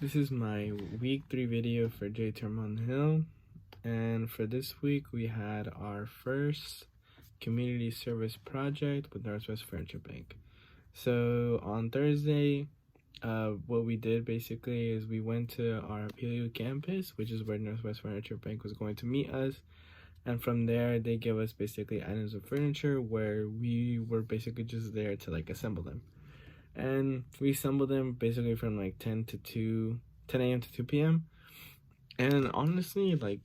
This is my week 3 video for J Term on the Hill, and for this week we had our first community service project with Northwest Furniture Bank. So on Thursday, what we did basically is we went to our Pelio campus, which is where Northwest Furniture Bank was going to meet us, and from there they gave us basically items of furniture where we were basically just there to assemble them. And we assembled them basically from 10 a.m. to 2 p.m. And honestly,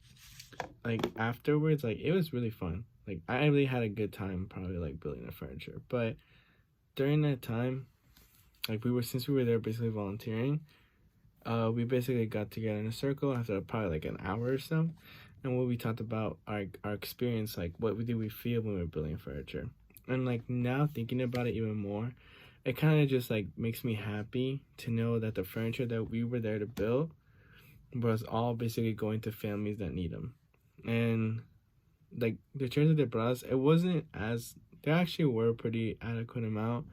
afterwards, it was really fun. I really had a good time probably building the furniture. But during that time, since we were there basically volunteering, we basically got together in a circle after probably an hour or so. And what we talked about our experience, what did we feel when we were building furniture. And now thinking about it even more, it kind of just makes me happy to know that the furniture that we were there to build was all basically going to families that need them. And the chairs that they brought us, there actually were a pretty adequate amount.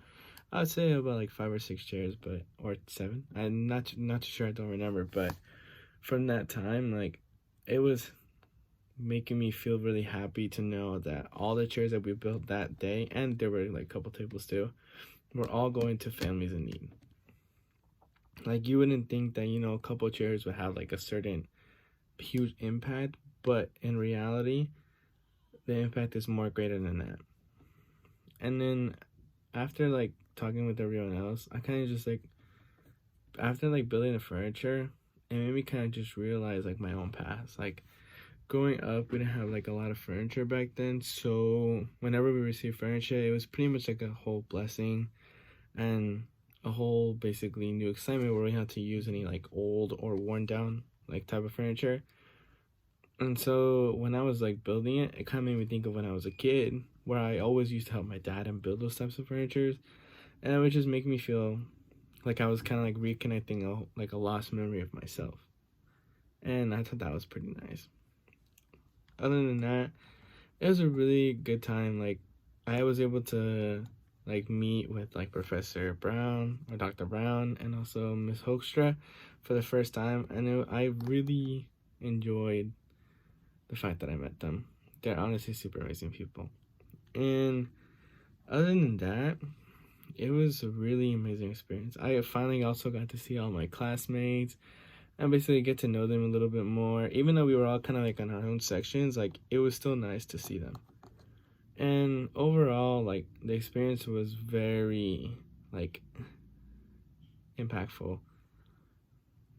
I'd say about 5 or 6 chairs, or 7. I'm not too sure, I don't remember. But from that time, it was making me feel really happy to know that all the chairs that we built that day, and there were a couple tables too, we're all going to families in need. You wouldn't think that, a couple chairs would have a certain huge impact, but in reality, the impact is more greater than that. And then after talking with everyone else, I kind of just after building the furniture, it made me kind of just realize my own past. Growing up, we didn't have a lot of furniture back then, so whenever we received furniture, it was pretty much a whole blessing and a whole basically new excitement where we had to use any old or worn down type of furniture. And so when I was building it, it kind of made me think of when I was a kid, where I always used to help my dad and build those types of furnitures, and it would just make me feel like I was kind of reconnecting a lost memory of myself. And I thought that was pretty nice. Other than that, it was a really good time. I was able to meet with Professor Brown or Dr. Brown and also Miss Hoekstra for the first time, and I really enjoyed the fact that I met them. They're honestly super amazing people. And other than that, it was a really amazing experience. I finally also got to see all my classmates and basically get to know them a little bit more. Even though we were all kind of on our own sections, it was still nice to see them. And overall, the experience was very impactful.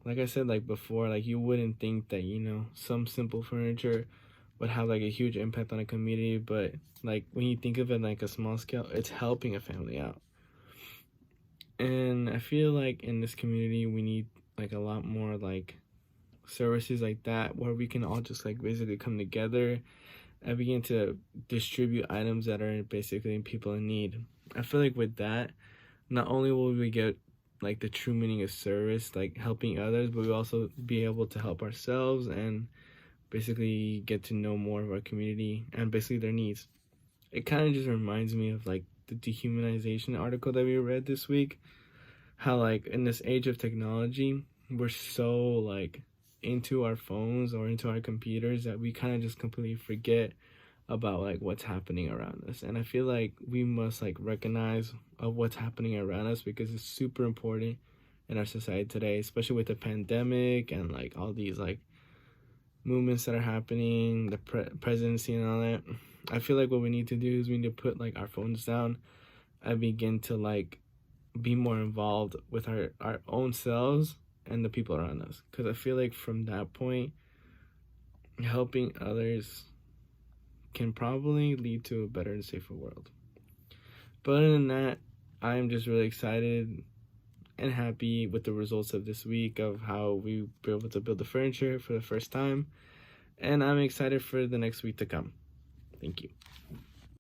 Like I said before, you wouldn't think that some simple furniture would have a huge impact on a community, but when you think of it a small scale, it's helping a family out. And I feel in this community we need a lot more services like that, where we can all just basically come together and begin to distribute items that are basically people in need. I feel with that, not only will we get the true meaning of service, helping others, but we'll also be able to help ourselves and basically get to know more of our community and basically their needs. It kind of just reminds me of the dehumanization article that we read this week, how in this age of technology, we're so into our phones or into our computers that we kind of just completely forget about what's happening around us. And I feel we must recognize of what's happening around us, because it's super important in our society today, especially with the pandemic and all these movements that are happening, the presidency and all that. I feel what we need to do is we need to put our phones down and begin to be more involved with our own selves and the people around us, because I feel from that point, helping others can probably lead to a better and safer world. But other than that, I am just really excited and happy with the results of this week, of how we were able to build the furniture for the first time, and I'm excited for the next week to come. Thank you.